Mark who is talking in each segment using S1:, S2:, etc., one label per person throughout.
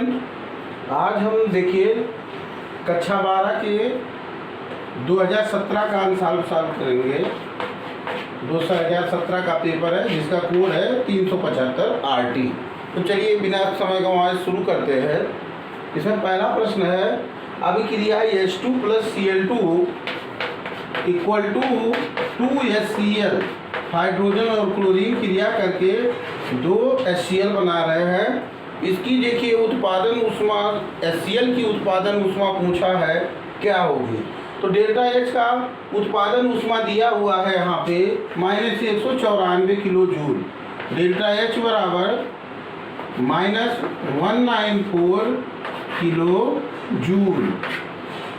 S1: Student, आज हम देखिए कक्षा 12 के 2017 का आंसर सॉल्व करेंगे। 2017 का पेपर है जिसका कोड है 375 RT। तो चलिए बिना समय गंवाए शुरू करते हैं। इसमें पहला प्रश्न है, अभिक्रिया H2 + Cl2 equal to 2HCl, hydrogen और क्लोरीन क्रिया करके 2 HCl बना रहे हैं। इसकी देखिए उत्पादन ऊष्मा, HCl की उत्पादन ऊष्मा पूछा है क्या होगी। तो डेल्टा H का उत्पादन ऊष्मा दिया हुआ है यहाँ पे -194 किलो जूल। डेल्टा H बराबर -194 किलो जूल।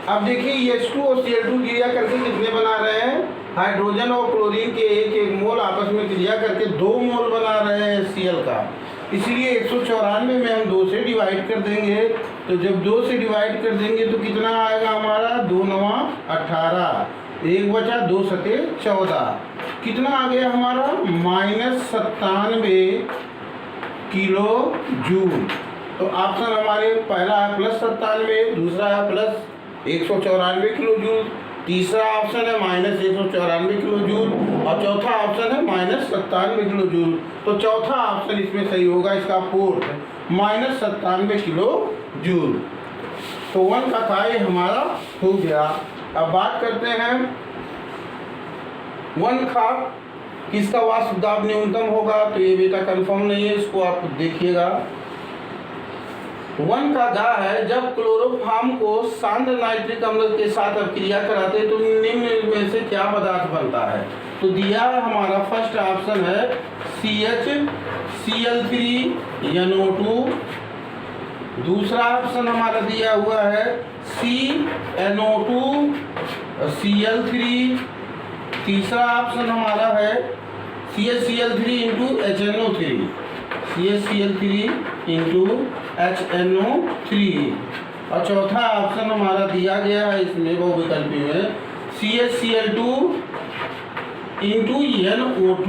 S1: अब देखिए H2 और Cl2 क्रिया करके कितने बना रहे हैं, हाइड्रोजन और क्लोरीन के एक मोल आपस में क्रिया करके 2 मोल बना रहे हैं Cl का। इसलिए 194 में हम 2 से डिवाइड कर देंगे। तो जब 2 से डिवाइड कर देंगे तो कितना आएगा हमारा, 2 9 18, 1 बचा 2 7 14, कितना आ गया हमारा -97 किलो जूल। तो ऑप्शन हमारे पहला है +97, दूसरा है +194 किलो जूल, तीसरा ऑप्शन है -194 किलो जूल और चौथा ऑप्शन है -97 किलो जूल। तो चौथा ऑप्शन इसमें सही होगा, इसका फोर्थ -97 किलो जूल। तो 1 का था ये हमारा हो गया। अब बात करते हैं 1 का किसका वाष्प दाब न्यूनतम होगा। तो ये बेटा कंफर्म नहीं है, इसको आप देखिएगा। 1 का गा है, जब क्लोरोफॉर्म को सांद्र नाइट्रिक अम्ल के साथ अभिक्रिया कराते तो निम्न में से क्या पदार्थ बनता है। तो दिया है हमारा फर्स्ट ऑप्शन है CHCl3NO2, दूसरा ऑप्शन हमारा दिया हुआ है CNO2Cl3, तीसरा ऑप्शन हमारा है CHCl3 × HNO3, CHCl3 × HNO3 और चौथा ऑप्शन हमारा दिया गया है इसमें बहुविकल्पी में CHCl2 × NO2।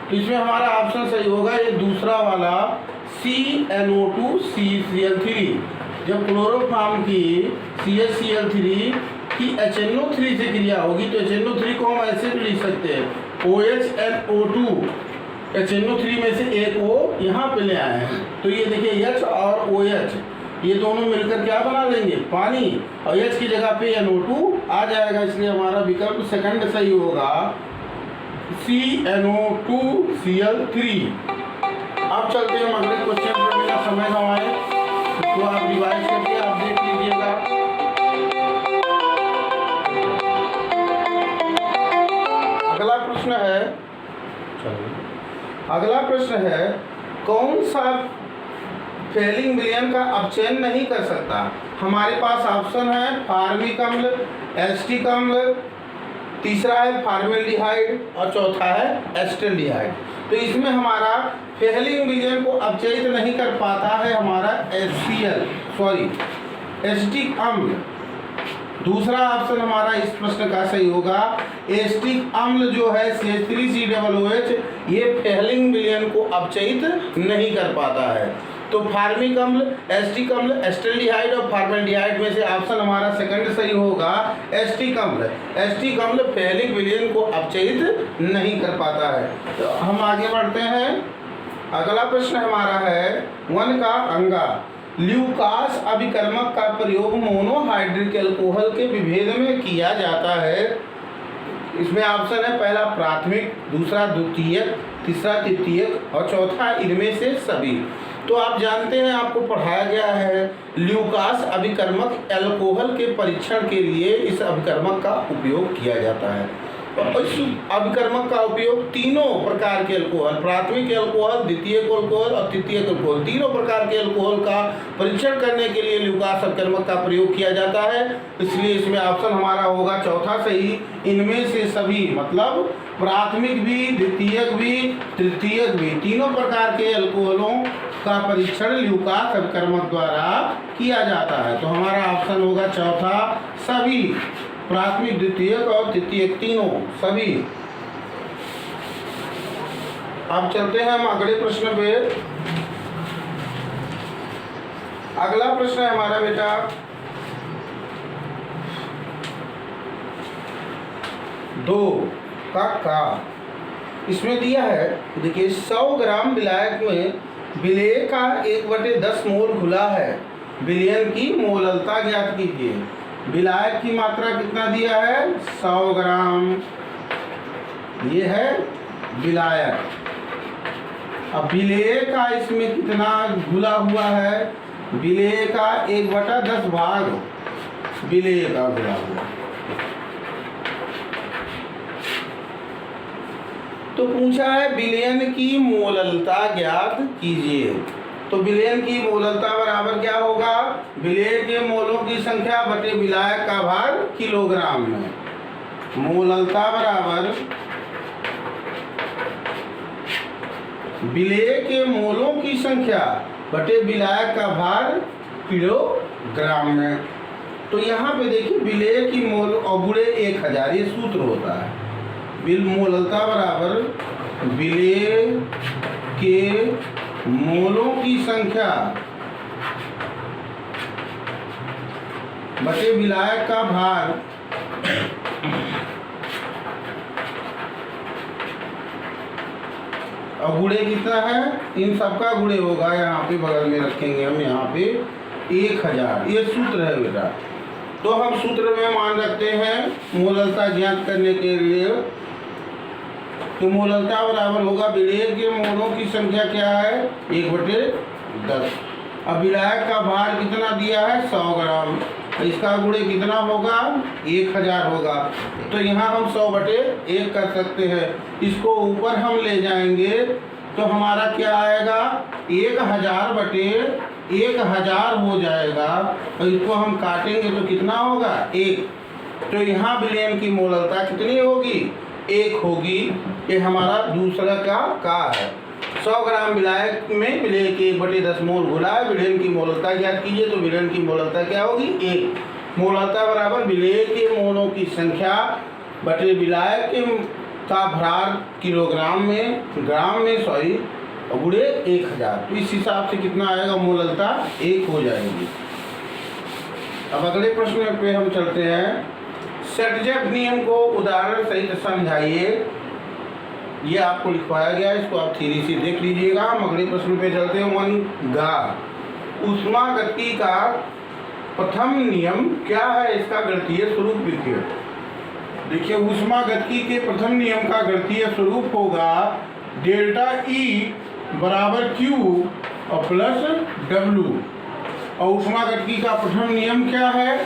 S1: तो इसमें हमारा ऑप्शन सही होगा ये दूसरा वाला CNO2Cl3। जब क्लोरोफॉर्म की CHCl3 की HNO3 से क्रिया होगी तो HNO3 को हम ऐसे भी लिख सकते हैं OHNO2। HNO3 में से एक O यहाँ पे ले आए हैं, तो ये देखिए H और OH ये दोनों मिलकर क्या बना देंगे, पानी, और H की जगह पे NO2 आ जाएगा। इसलिए हमारा विकल्प सेकंड सही होगा CNO2Cl3। अब चलते हैं अगले क्वेश्चन पर बिना समय गंवाए, तो आप रिवाइज करके आप देख लीजिएगा। अगला प्रश्न है, कौन सा फेलिंग विलयन का अपचयन नहीं कर सकता। हमारे पास ऑप्शन है फार्मिक अम्ल, एस्टिक अम्ल, तीसरा है फॉर्मेल्डिहाइड और चौथा है एस्टल्डिहाइड। तो इसमें हमारा फेलिंग विलयन को अपचयित नहीं कर पाता है हमारा एस्टिक अम्ल। दूसरा ऑप्शन हमारा इस प्रश्न का सही होगा, एस्टिक अम्ल जो है CH3COOH ये फेलिंग विलयन को अपचयित नहीं कर पाता है। तो फार्मिक अम्ल, एस्टिक अम्ल, एस्टल्डिहाइड और फॉर्मेल्डिहाइड में से ऑप्शन हमारा सेकंड सही होगा एस्टिक अम्ल। एस्टिक अम्ल फेलिंग विलयन को अपचयित नहीं कर पाता है। तो हम आगे बढ़ते हैं। अगला प्रश्न हमारा है 1 का अंगा, ल्यूकास अभिकर्मक का प्रयोग मोनोहाइड्रिक एल्कोहल के विभेद में किया जाता है। इसमें ऑप्शन है पहला प्राथमिक, दूसरा द्वितीयक, तीसरा तृतीयक और चौथा इनमें से सभी। तो आप जानते हैं, आपको पढ़ाया गया है ल्यूकास अभिकर्मक एल्कोहल के परीक्षण के लिए इस अभिकर्मक का उपयोग किया जाता है। तो इस अभिकर्मक का उपयोग तीनों प्रकार के अल्कोहल, प्राथमिक अल्कोहल, द्वितीयक अल्कोहल और तृतीयक अल्कोहल, तीनों प्रकार के अल्कोहल का परीक्षण करने के लिए ल्यूकास अभिकर्मक का प्रयोग किया जाता है। इसलिए इसमें ऑप्शन हमारा होगा चौथा सही, इनमें से सभी, मतलब प्राथमिक भी, द्वितीयक भी, तृतीयक भी, तीनों प्रकार के अल्कोहलों का परीक्षण ल्यूकास अभिकर्मक द्वारा किया जाता है। तो हमारा ऑप्शन होगा चौथा, सभी, प्राथमिक, द्वितीयक और तृतीयक तीनों सभी। अब चलते हैं हम अगले प्रश्न पे। अगला प्रश्न है हमारा बेटा 2 का इसमें दिया है, देखिए 100 ग्राम विलायक में विलेय का 1/10 मोल घुला है, विलयन की मोललता ज्ञात कीजिए। विलायक की मात्रा कितना दिया है? 100 ग्राम, ये है विलायक। अब विलेय का इसमें कितना घुला हुआ है? विलेय का 1/10 भाग विलेय का घुला हुआ। तो पूछा है विलयन की मोललता ज्ञात कीजिए। तो विलयन की मोललता बराबर क्या होगा? विलेय के मोलों की संख्या बटे विलायक का भाग किलोग्राम में। मोललता बराबर विलेय के मोलों की संख्या बटे विलायक का भाग किलोग्राम में। तो यहाँ पे देखिए विलेय की मोल और गुणे 1000, ये सूत्र होता है। मोललता बराबर विलेय के मोलों की संख्या बटे विलायक का भार और गुणे कितना है? इन सबका गुणे होगा, यहाँ पे बगल में रखेंगे हम, यहाँ पे 1000, ये सूत्र है बेटा। तो हम सूत्र में मान रखते हैं मोललता ज्ञात करने के लिए। तो मोललता बराबर होगा विलेय के मोलों की संख्या क्या है? 1/10। अब विलायक का भार कितना दिया है? 100 ग्राम। इसका गुणे कितना होगा? 1000 होगा। तो यहाँ हम 100/1 कर सकते हैं। इसको ऊपर हम ले जाएंगे तो हमारा क्या आएगा? 1000/1000 हो जाएगा। और इसको हम काटेंगे तो कितना होगा? 1। तो यहाँ विलयन की मोललता कितनी होगी? 1 होगी। ये हमारा दूसरा का है। 100 ग्राम विलायक में विलेय के 1/10 मोल घुला है, विलयन की मोललता ज्ञात कीजिए। तो विलयन की मोललता क्या होगी? 1। मोललता बराबर विलेय के मोलों की संख्या बटे विलायक का भार किलोग्राम में, ग्राम में सॉरी, गुणे 1000। तो इस हिसाब से कितना आएगा? मोललता 1 हो जाएगी। अब अगले प्रश्न पे हम चलते हैं। सेटजेफ नियम को उदाहरण सहित समझाइए। ये आपको लिखवाया गया है, इसको आप थ्योरी से देख लीजिएगा। हम अगले प्रश्न पे चलते हैं। 1 ऊष्मागतिकी का प्रथम नियम क्या है? इसका गणितीय स्वरूप लिखिए। देखिए ऊष्मागतिकी के प्रथम नियम का गणितीय स्वरूप होगा डेल्टा E बराबर Q और प्लस W। और ऊष्मागतिकी का प्रथम नियम क्या है?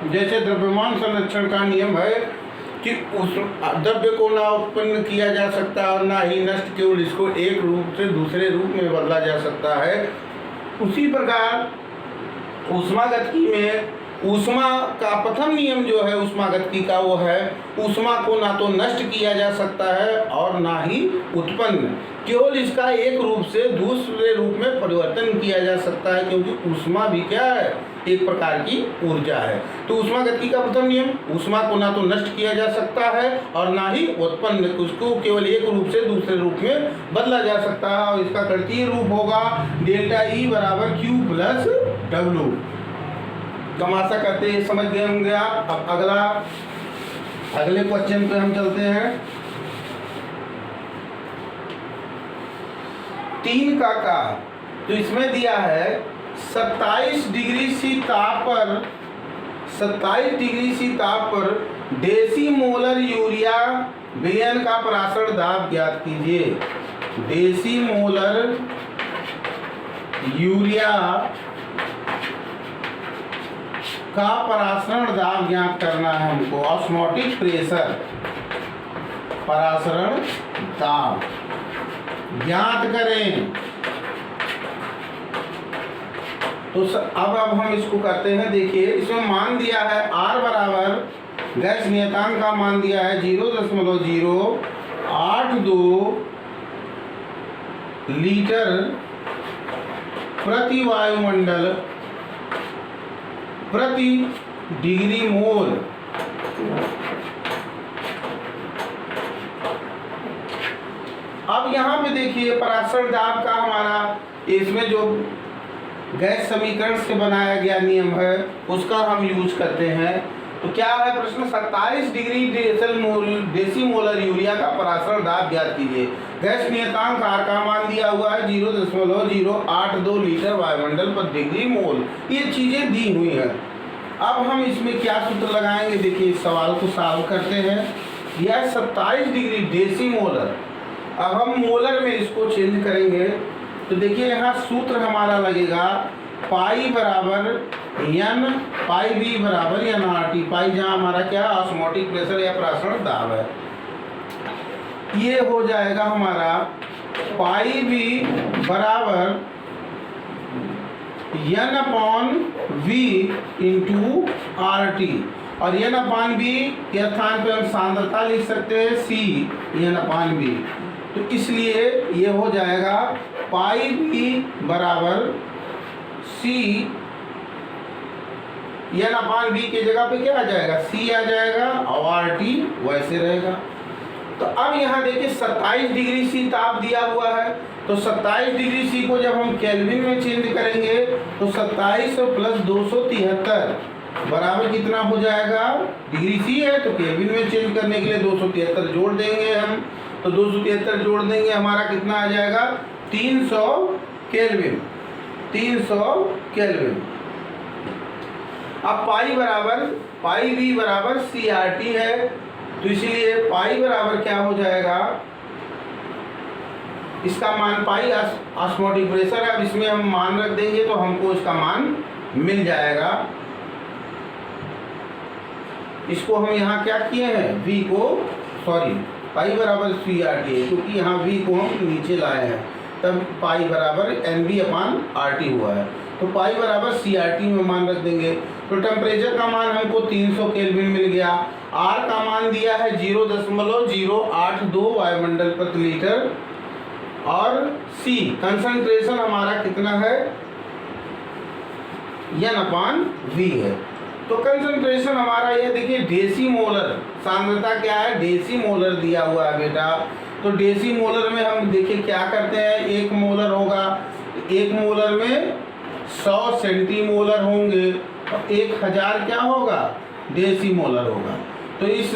S1: जैसे द्रव्यमान संरक्षण का नियम है कि उस द्रव्य को ना उत्पन्न किया जा सकता और ना ही नष्ट, केवल इसको एक रूप से दूसरे रूप में बदला जा सकता है। उसी प्रकार ऊष्मागतिकी में ऊष्मा का प्रथम नियम जो है ऊष्मागतिकी का, वो है ऊष्मा को ना तो नष्ट किया जा सकता है और ना ही उत्पन्न, केवल इसका एक रूप से दूसरे रूप में परिवर्तन किया जा सकता है, क्योंकि ऊष्मा भी क्या है? एक प्रकार की ऊर्जा है। तो ऊष्मागतिकी का प्रथम नियम, ऊष्मा को ना तो नष्ट किया जा सकता है और ना ही उत्पन्न, उसको केवल एक रूप से दूसरे रूप में बदला जा सकता है। और इसका गणितीय रूप होगा डेल्टा E बराबर Q प्लस W। हम आशा करते हैं समझ गए होंगे आप। अब अगले क्वेश्चन पे हम चलते हैं। 3 का तो इसमें दिया है 27 डिग्री सी ताप पर डेसीमोलर यूरिया विलयन का परासरण दाब ज्ञात कीजिए। डेसीमोलर यूरिया का परासरण दाब ज्ञात करना है हमको। ऑस्मोटिक प्रेशर, परासरण दाब ज्ञात करें। तो अब हम इसको करते हैं। देखिए इसमें मान दिया है R बराबर गैस नियतांक का मान दिया है 0.082 लीटर प्रति वायुमंडल प्रति डिग्री मोल। अब यहाँ पे देखिए परासरण दाब का हमारा, इसमें जो गैस समीकरण से बनाया गया नियम है उसका हम यूज करते हैं। तो क्या है प्रश्न, 27 डिग्री डेसीमोलर यूरिया का परासरण दाब ज्ञात कीजिए। गैस नियतांक R का मान दिया हुआ है 0.082 लीटर वायुमंडल पर डिग्री मोल, ये चीजें दी हुई हैं। अब हम इसमें क्या सूत्र लगाएंगे, देखिए इस सवाल को सॉल्व करते हैं। यह 27 डिग्री डेसीमोलर, अब हम मोलर में इसको चेंज करेंगे तो देखिए यहाँ सूत्र हमारा लगेगा पाई बराबर एन, पाई बी बराबर एन आर टी। पाई जहाँ हमारा क्या ऑस्मोटिक प्रेशर या परासरण दाब है, ये हो जाएगा हमारा पाई बी बराबर N upon V into R T, और एन अपॉन बी के स्थान पे हम सांद्रता लिख सकते हैं सी एन अपॉन बी। तो इसलिए ये हो जाएगा पाई बी बराबर सी एन अपॉन बी के जगह पे क्या आ जाएगा, सी आ जाएगा और आर टी वैसे रहेगा। तो अब यहाँ देखिए 27 डिग्री सी ताप दिया हुआ है, तो 27 डिग्री सी को जब हम केल्विन में चेंज करेंगे तो 27 प्लस 273 बराबर कितना हो जाएगा, डिग्री सी है तो केल्विन में चेंज करने के लिए 273 जोड़ देंगे हम, तो 273 जोड़ देंगे हमारा कितना आ जाएगा 300 केल्विन, 300 केल्विन। अब पाई बराबर पाई बी बराबर सी आर टी है, तो इसलिए पाई बराबर क्या हो जाएगा, इसका मान पाई ऑस्मोटिक प्रेशर है। अब इसमें हम मान रख देंगे तो हमको इसका मान मिल जाएगा। इसको हम यहाँ क्या किए हैं, v को सॉरी पाई बराबर सी आर टी है, क्योंकि यहाँ v को हम नीचे लाए हैं तब पाई बराबर N B upon R T हुआ है। तो पाई बराबर सी आर टी में मान रख देंगे। तो टेम्परेचर का मान हमको 300 केल्विन मिल गया। आर का मान दिया है 0.082 वायुमंडल प्रति लीटर, और सी कंसंट्रेशन हमारा कितना है, एन अपॉन वी है। तो कंसंट्रेशन हमारा ये देखिए डेसीमोलर, सांद्रता क्या है, डेसीमोलर दिया हुआ है बेटा। तो डेसीमोलर में हम देखिए क्या करते हैं, 1 मोलर होगा, 1 मोलर में 100 सेंटीमोलर होंगे और 1000 क्या होगा, डेसीमोलर होगा। तो इस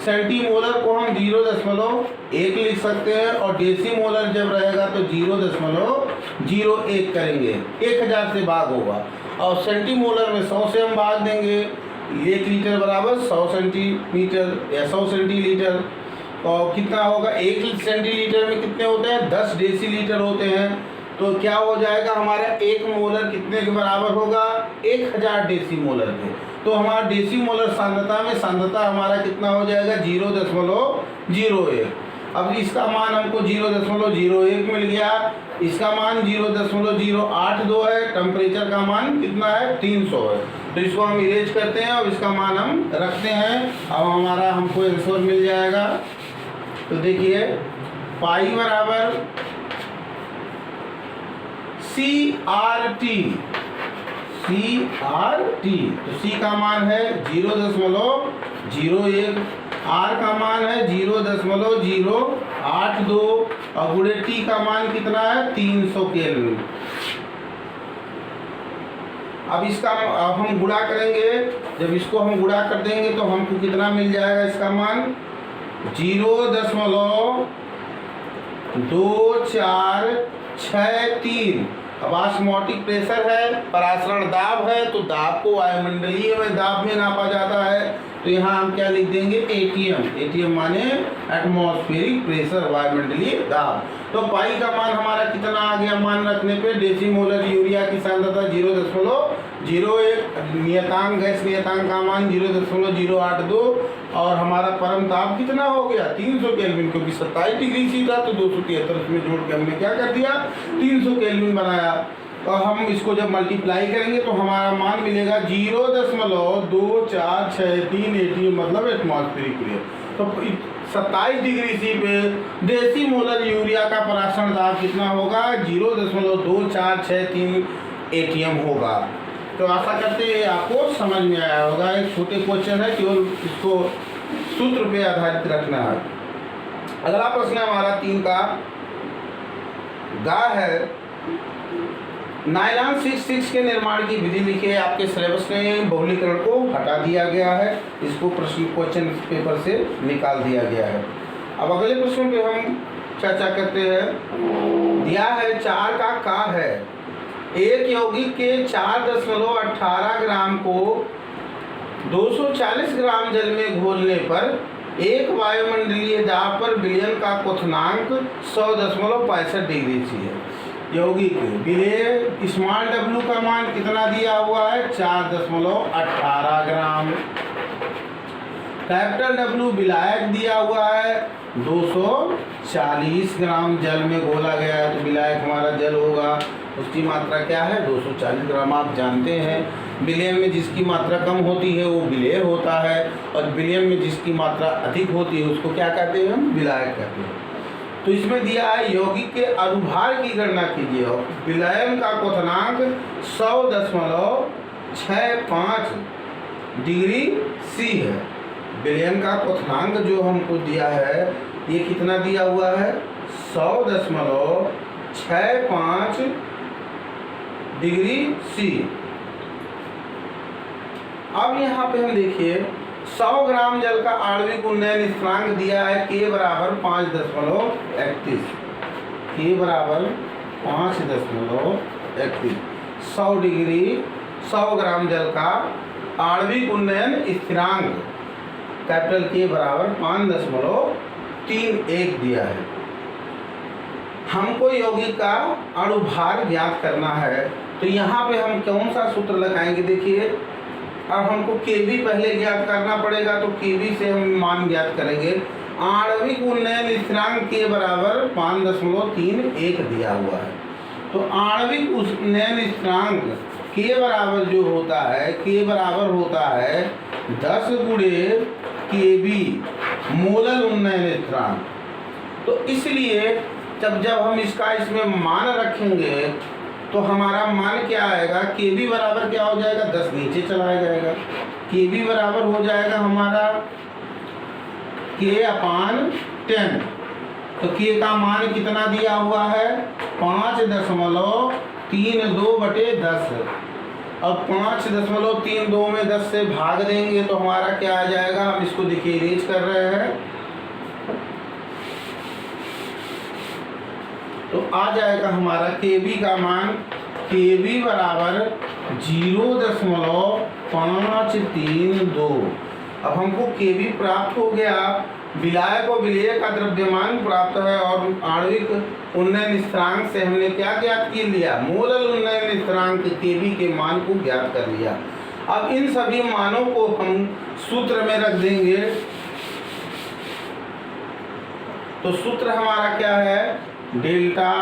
S1: सेंटीमोलर को हम 0.1 लिख सकते हैं, और डेसीमोलर जब रहेगा तो 0.01 करेंगे, 1000 से भाग होगा, और सेंटीमोलर में 100 से हम भाग देंगे। 1 लीटर बराबर 100 सेंटीमीटर या 100 सेंटीलीटर, और कितना होगा, 1 सेंटीलीटर में कितने होते हैं, 10 डेसीलीटर होते हैं। तो क्या हो जाएगा हमारा 1 मोलर कितने के बराबर होगा, 1000 डेसीमोलर के। तो हमारा डेसीमोलर सांद्रता में सांद्रता हमारा कितना हो जाएगा, 0.01। अब इसका मान हमको 0.01 मिल गया, इसका मान 0.082 है, टेम्परेचर का मान कितना है, 300 है। तो इसको हम इरेज करते हैं और इसका मान हम रखते हैं। अब हमारा हमको आंसर मिल जाएगा। तो देखिए पाई बराबर सी आर टी, तो सी का मान है 0.01, आर का मान है 0.082 और गुणे टी का मान कितना है, 300 केल्विन। अब इसका हम गुणा करेंगे, जब इसको हम गुणा कर देंगे तो हमको कितना मिल जाएगा, इसका मान 0.2463। अब ऑस्मोटिक प्रेशर है, परासरण दाब है, तो दाब को वायुमंडलीय में दाब में नापा जाता है। तो यहाँ हम क्या लिख देंगे, एटीएम, एटीएम माने एटमॉस्फेरिक प्रेशर, वायुमंडलीय दाब। तो पाई का मान हमारा कितना आ गया, मान रखने पे डेसीमोलर यूरिया की सांद्रता 0.01, नियतांक गैस नियतांक का मान 0.082, और हमारा परम ताप कितना हो गया, 300 केल्विन, क्योंकि 27 डिग्री सी था तो 273 उसमें जोड़ के हमने क्या कर दिया, 300 केल्विन बनाया। और हम इसको जब मल्टीप्लाई करेंगे तो हमारा मान मिलेगा 0.2463 एटीएम, मतलब एटमॉस्फेरिक प्रेशर। तो 27 डिग्री सी पे डेसीमोलर यूरिया का परासरण दाब कितना होगा, 0.2463 एटीएम होगा। तो आशा करते हैं आपको समझ में आया होगा। एक छोटे क्वेश्चन है, केवल इसको सूत्र पे आधारित रखना है। अगला प्रश्न हमारा 3 का गा है, नायलॉन 6 के निर्माण की विधि लिखी है। आपके सिलेबस में बहुलीकरण को हटा दिया गया है, इसको क्वेश्चन पेपर से निकाल दिया गया है। अब अगले प्रश्न पे हम चर्चा करते हैं। दिया है 4 का है। एक यौगिक के 4.18 ग्राम को 240 ग्राम जल में घोलने पर एक वायुमंडलीय दाब पर विलयन का क्वथनांक 100.65 डिग्री सी है। यौगिक विलय स्मॉल डब्ल्यू का मान कितना दिया हुआ है? 4.18 ग्राम। कैपिटल डब्ल्यू विलायक दिया हुआ है 240 ग्राम जल में घोला गया है, तो विलायक हमारा जल होगा, उसकी मात्रा क्या है? 240 ग्राम। आप जानते हैं विलयन में जिसकी मात्रा कम होती है वो विलेय होता है, और विलयन में जिसकी मात्रा अधिक होती है उसको क्या कहते हैं? हम विलायक कहते हैं। तो इसमें दिया है यौगिक के अनुभार की गणना कीजिए। विलयन का क्वथनांक 100.65 डिग्री सी है। विलयन का क्वथनांक जो हमको दिया है ये कितना दिया हुआ है? 100.65 डिग्री सी। अब यहाँ पे हम देखिए 100 ग्राम जल का आणविक उन्नयन स्थिरांक दिया है K बराबर 5.31। K बराबर 5.31। 100 ग्राम जल का आणविक उन्नयन स्थिरांक कैपिटल K बराबर 5.31 दिया है। हमको यौगिक का अणुभार ज्ञात करना है, तो यहाँ पे हम कौन सा सूत्र लगाएंगे? देखिए, अब हमको केबी पहले ज्ञात करना पड़ेगा, तो केबी से हम मान ज्ञात करेंगे। आणविक उन्नयन स्थिरांक के बराबर 5.31 दिया हुआ है, तो आणविक उन्नयन स्थिरांक के बराबर जो होता है, के बराबर होता है 10 गुणे केबी मोलर उन्नयन स्थिरांक। तो इसलिए जब हम इसका इसमें मान रखेंगे तो हमारा मान क्या आएगा? केबी बराबर क्या हो जाएगा? 10 नीचे चला जाएगा। केबी बराबर हो जाएगा हमारा K/10। तो K का मान कितना दिया हुआ है? 5.32/10। अब 5.32 में 10 से भाग देंगे तो हमारा क्या आ जाएगा? हम इसको देखिए इरेज कर रहे हैं, तो आ जाएगा हमारा केबी का मान। केबी बराबर 0.532। अब हमको केबी प्राप्त हो गया, विलायक और विलेय का द्रव्यमान प्राप्त है, और आणविक उन्नयन स्थिरांक से हमने क्या ज्ञात कर लिया? मोलर उन्नयन स्थिरांक केबी के मान को ज्ञात कर लिया। अब इन सभी मानों को हम सूत्र में रख देंगे, तो सूत्र हमारा क्या है? डेल्टा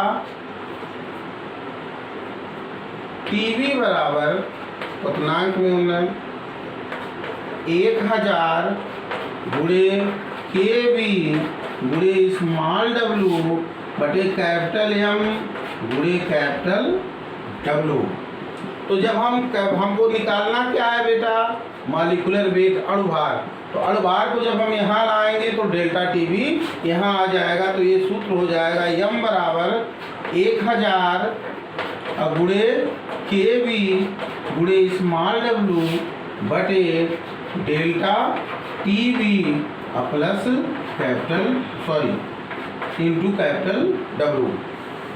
S1: टीवी बराबर क्वथनांक में उन्नयन 1000 गुणे केबी गुणे स्मॉल डब्ल्यू बटे कैपिटल एम गुणे कैपिटल डब्ल्यू। तो जब हमको निकालना क्या है बेटा? मॉलिक्यूलर वेट, अणुभार। तो अणुभार को जब हम यहाँ लाएंगे तो डेल्टा टीवी यहाँ आ जाएगा, तो ये सूत्र हो जाएगा यम बराबर 1000 गुणे केबी गुणे स्मॉल डब्ल्यू बटे delta TV plus into capital W.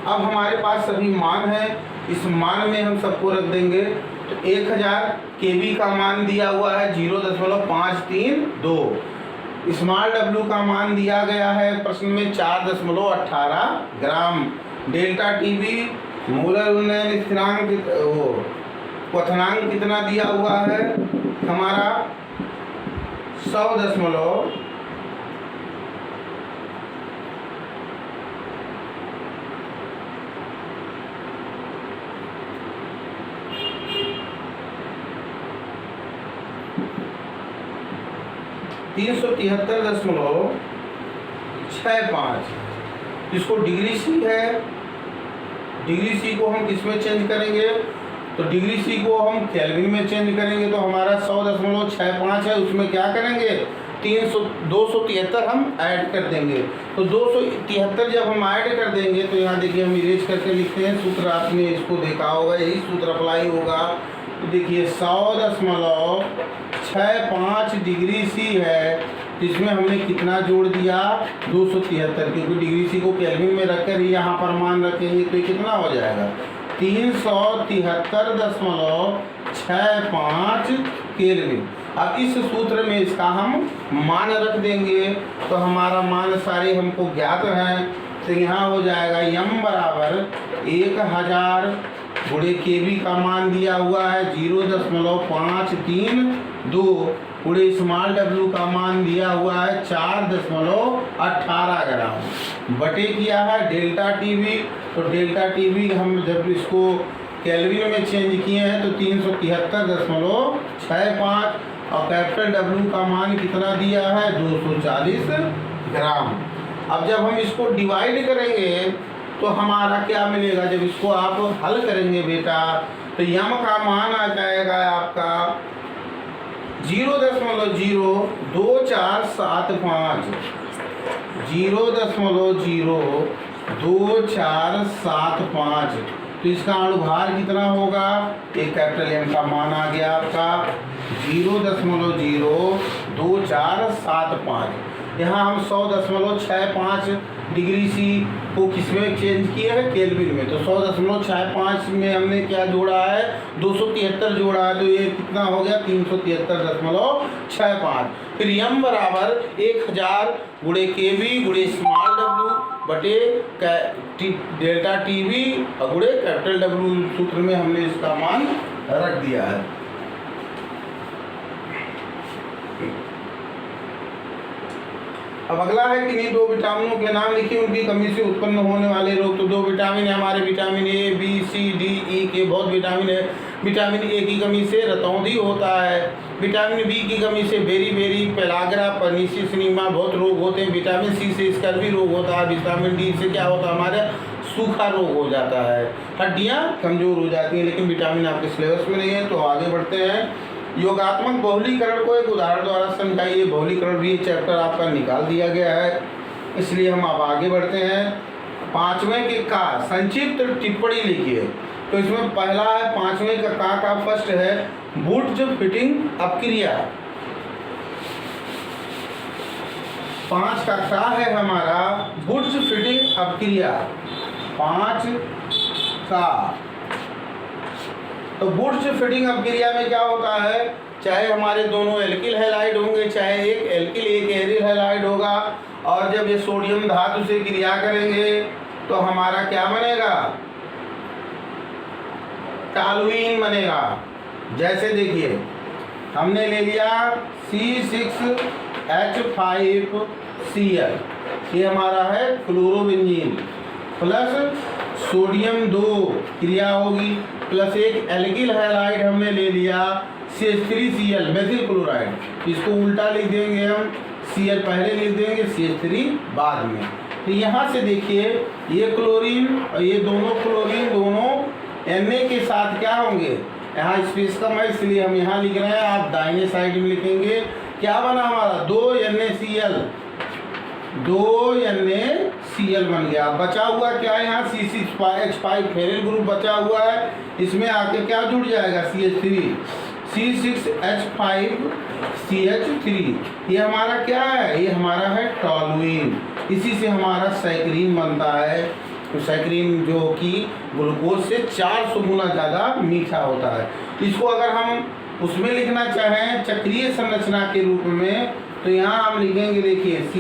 S1: अब हमारे पास सभी मान है, इस मान में हम सबको रख देंगे। तो 1000 केबी का मान दिया हुआ है 0.532। स्मॉल डब्ल्यू का मान दिया गया है प्रश्न में 4.18 ग्राम। डेल्टा टीबी मोलर उन्नयन स्थिरांक क्वथनांक कितना दिया हुआ है हमारा? 100 373.65। इसको डिग्री सी है, डिग्री सी को हम किस में चेंज करेंगे? तो डिग्री सी को हम केल्विन में चेंज करेंगे, तो हमारा 100.65 है, उसमें क्या करेंगे? 273 हम ऐड कर देंगे। तो 273 जब हम ऐड कर देंगे तो यहाँ देखिए हम इरेज करके लिखते हैं। सूत्र आपने इसको देखा होगा, यही सूत्र अप्लाई होगा। तो देखिए 100.65 डिग्री सी है, इसमें हमने कितना जोड़ दिया 273, क्योंकि डिग्री सी को केल्विन में रखकर ही यहाँ पर मान रखेंगे तो ये कितना हो जाएगा 373.65 केल्विन। अब इस सूत्र में इसका हम मान रख देंगे तो हमारा मान सारे हमको ज्ञात हैं। तो यहाँ हो जाएगा यम बराबर 1000 गुणे केवी का मान दिया हुआ है 0.532 गुणे स्मॉल डब्ल्यू का मान दिया हुआ है 4.18 ग्राम बटे किया है डेल्टा टीवी। तो डेल्टा टीवी हम जब इसको केल्विन में चेंज किए हैं तो 373.65 और कैपिटल डब्ल्यू का मान कितना दिया है 240 ग्राम। अब जब हम इसको डिवाइड करेंगे तो हमारा क्या मिलेगा, जब इसको आप हल करेंगे बेटा तो यम का मान आ जाएगा आपका 0.02475 0.02475। तो इसका अनुभार कितना होगा, एक कैपिटल एम का मान आ गया आपका 0.02475। यहाँ हम 100.65 डिग्री सी को किसमें चेंज किया है केल्विन में। तो 100.65 में हमने क्या जोड़ा है 273 जोड़ा है, तो ये कितना हो गया 373.65। फिर यम बराबर 1000 गुणे केवी गुणे स्मॉल डब्ल्यू बटे डेल्टा टीवी और गुणे कैपिटल डब्ल्यू। सूत्र में हमने इसका मान रख दिया है। अब अगला है कि नहीं दो विटामिनों के नाम लिखिए, उनकी कमी से उत्पन्न होने वाले रोग। तो दो विटामिन है हमारे, vitamin A B C D E के बहुत विटामिन है। विटामिन ए की कमी से रतौंधी होता है, विटामिन बी की कमी से बेरी पेलाग्रा पर्निशियस नीमा बहुत रोग होते हैं। विटामिन सी से स्कर्वी रोग होता है। विटामिन डी से क्या होता है हमारे सूखा रोग हो जाता है, हड्डियाँ कमजोर हो जाती हैं। लेकिन विटामिन आपके सिलेबस में नहीं है तो आगे बढ़ते हैं। योगात्मक बहुलीकरण को एक उदाहरण द्वारा समझाइए। बहुलीकरण भी चैप्टर आपका निकाल दिया गया है, इसलिए हम अब आगे बढ़ते हैं। 5वें के का संक्षिप्त टिप्पणी लिखिए। तो इसमें पहला है 5वें का फर्स्ट है बुर्ज फिटिंग अपक्रिया। 5 का है हमारा बुर्ज फिटिंग अपक्रिया। 5 का तो बुर्ज फिटिंग अपक्रिया में क्या होता है, चाहे हमारे दोनों एल्किल हैलाइड होंगे, चाहे एक एल्किल एक एरिल हैलाइड होगा, और जब ये सोडियम धातु से क्रिया करेंगे तो हमारा क्या बनेगा टॉलुइन बनेगा। जैसे देखिए हमने ले लिया C6H5Cl, ये हमारा है क्लोरोबेंजीन, प्लस सोडियम 2 क्रिया होगी, प्लस एक एल्किल हैलाइड हमने ले लिया CH3Cl मेथिल क्लोराइड। इसको उल्टा लिख देंगे हम, Cl पहले लिख देंगे CH3 बाद में। तो यहाँ से देखिए ये क्लोरीन और ये दोनों क्लोरीन दोनों Na के साथ क्या होंगे, यहाँ स्पेस कम है इसलिए हम यहाँ लिख रहे हैं, आप दाहिने साइड में लिखेंगे। क्या बना हमारा 2 NaCl बन गया। बचा हुआ क्या है यहाँ C6H5 फेरिल ग्रुप बचा हुआ है, इसमें आके क्या जुड़ जाएगा CH3 C6H5CH3। ये हमारा क्या है, ये हमारा है टॉलुइन। इसी से हमारा सैकरीन बनता है। तो सैकरीन जो कि ग्लूकोज से 400 गुना ज़्यादा मीठा होता है। इसको अगर हम उसमें लिखना चाहें चक्रीय संरचना के रूप में तो यहाँ हम लिखेंगे, देखिए C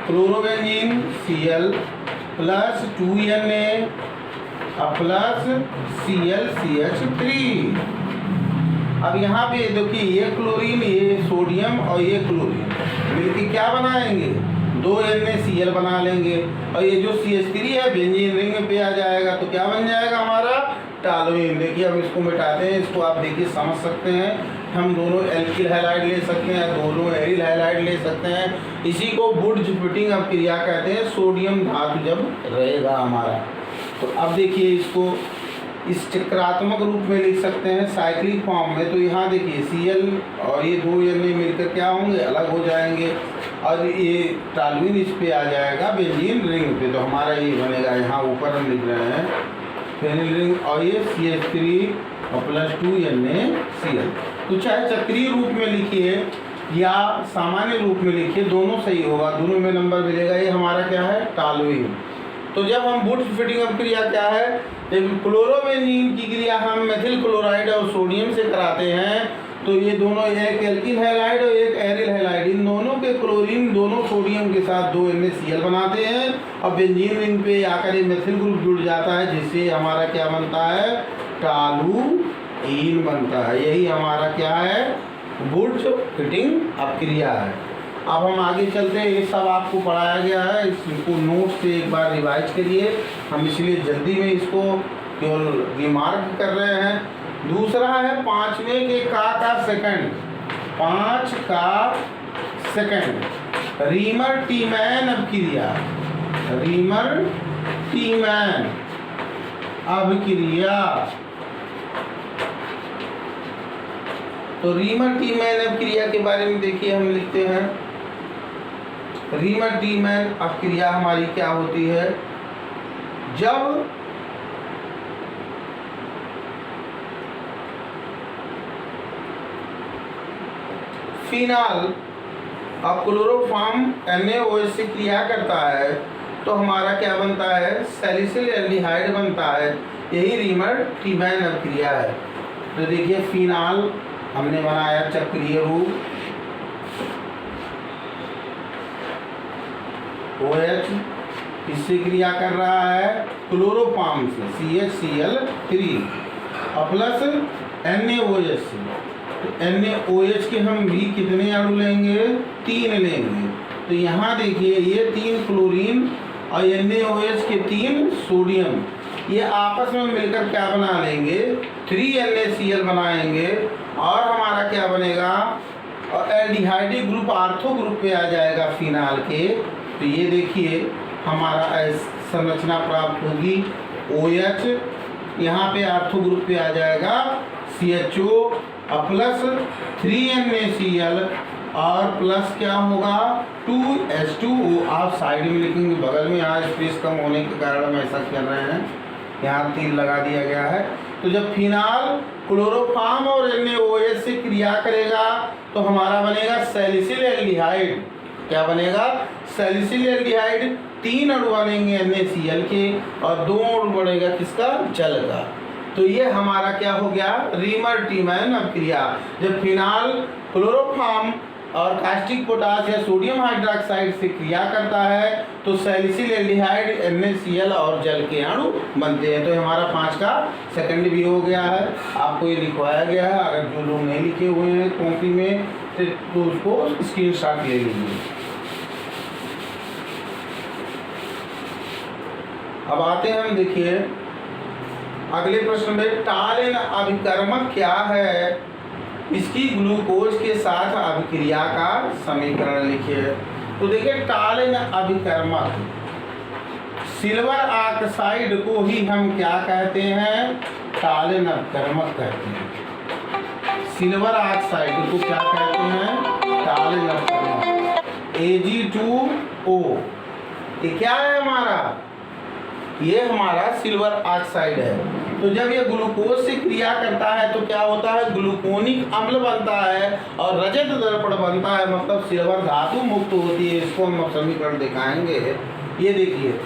S1: chlorobenzene Cl plus 2Na plus Cl CH3। अब यहाँ पे देखिए ये क्लोरीन, ये सोडियम और ये क्लोरीन मिलकर क्या बनाएंगे 2 NaCl बना लेंगे, और ये जो CH3 है बेंजीन रिंग पे आ जाएगा तो क्या बन जाएगा हमारा टॉलुइन। देखिए हम इसको मिटाते हैं, इसको आप देखिए समझ सकते हैं। हम दोनों एल्किल हैलाइड ले सकते हैं, दोनों एरिल हैलाइड ले सकते हैं। इसी को बुर्ज फिटिंग अपक्रिया कहते हैं, सोडियम धातु जब रहेगा हमारा। तो अब देखिए इसको इस चक्रात्मक रूप में लिख सकते हैं साइक्लिक फॉर्म में। तो यहाँ देखिए Cl और ये 2 N मिलकर क्या होंगे, अलग हो जाएंगे और ये टॉलुइन इस पे आ जाएगा बेंजीन रिंग पे। तो हमारा ये बनेगा, यहाँ ऊपर हम लिख रहे हैं फेनिल रिंग और ये CH3 और +2 NaCl। तो चाहे चक्रीय रूप में लिखिए या सामान्य रूप में लिखिए, दोनों सही होगा, दोनों में नंबर मिलेगा। ये हमारा क्या है, टॉलुइन। तो जब हम बूट फिटिंग अप क्रिया क्या है, क्लोरोबेंजीन की क्रिया हम मेथिल क्लोराइड और सोडियम से कराते हैं। तो ये दोनों, एक एल्किल हैलाइड और एक एरिल हैलाइड, इन दोनों के क्लोरीन दोनों सोडियम के साथ 2 NaCl बनाते हैं और बेंजीन रिंग पे आकर ये मेथिल ग्रुप जुड़ जाता है, जिससे हमारा क्या बनता है, टॉलुइन बनता है। यही हमारा क्या है, बूट फिटिंग अप क्रिया है। अब हम आगे चलते हैं, ये सब आपको पढ़ाया गया है, इसको नोट से एक बार रिवाइज करिए। हम इसलिए जल्दी में इसको केवल रिमार्क कर रहे हैं। दूसरा है 5वें के का सेकंड, 5 का सेकंड रीमर टीमैन अभिक्रिया, रीमर टीमैन अभिक्रिया। तो रीमर टीमैन अभिक्रिया के बारे में देखिए, हम लिखते हैं रीमर टीमैन अभिक्रिया हमारी क्या होती है, जब फिनाल और क्लोरोफॉर्म NaOH से क्रिया करता है तो हमारा क्या बनता है, सैलिसिल एल्डिहाइड बनता है। यही रीमर टीमैन अभिक्रिया है। तो देखिए फिनाल हमने बनाया चक्रीय रूप, OH किससे क्रिया कर रहा है, क्लोरोफॉर्म से CHCl3 और प्लस NaOH से। तो NaOH के हम भी कितने अणु लेंगे, 3 लेंगे। तो यहाँ देखिए ये 3 क्लोरीन और NaOH के 3 सोडियम, ये आपस में मिलकर क्या बना लेंगे, 3 NaCl बनाएंगे और हमारा क्या बनेगा, और एल्डिहाइडिक ग्रुप आर्थो ग्रुप पे आ जाएगा फिनाल के। तो ये देखिए हमारा संरचना प्राप्त होगी, OH यहाँ पे आर्थो ग्रुप पे आ जाएगा CHO और प्लस 3 NaCl और प्लस क्या होगा 2H2O। आप साइड में लिखेंगे, बगल में यहाँ स्पेस कम होने के कारण हम ऐसा कर रहे हैं, यहाँ तीर लगा दिया गया है। तो जब फिनाल क्लोरोफॉर्म और NaOH से क्रिया करेगा तो हमारा बनेगा सैलिसिल एल्डिहाइड। क्या बनेगा, सैलिसिल एल्डिहाइड। 3 अणु बनेंगे NaCl के और 2 अणु बनेगा किसका, जल का। तो ये हमारा क्या हो गया, रीमर टीमैन अभिक्रिया। जब फिनाल क्लोरोफॉर्म और कास्टिक पोटाश या सोडियम हाइड्रोक्साइड से क्रिया करता है तो सैलिसिल एल्डिहाइड, NaCl और जल के अणु बनते हैं। तो हमारा 5 का सेकंड भी हो गया है, आपको ये लिखवाया गया है। अगर जो लोग नहीं लिखे हुए हैं कॉपी में तो उसको स्क्रीनशॉट ले लीजिए। अब आते हैं हम देखिए अगले प्रश्न में, टॉलिन अभिकर्मक क्या है, इसकी ग्लूकोज के साथ अभिक्रिया का समीकरण लिखिए। तो देखिए टॉलिन अभिकर्मक, सिल्वर ऑक्साइड को ही हम क्या कहते हैं, टॉलिन अभिकर्मक कहते हैं। सिल्वर ऑक्साइड को क्या कहते हैं, टॉलिन अभिकर्मक। Ag2O ये क्या है हमारा, ये हमारा सिल्वर ऑक्साइड है। तो जब ये ग्लूकोज से क्रिया करता है तो क्या होता है, ग्लूकोनिक अम्ल बनता है और रजत दर्पण बनता है, मतलब सिल्वर धातु मुक्त होती है। इसको हम समीकरण दिखाएंगे। ये देखिए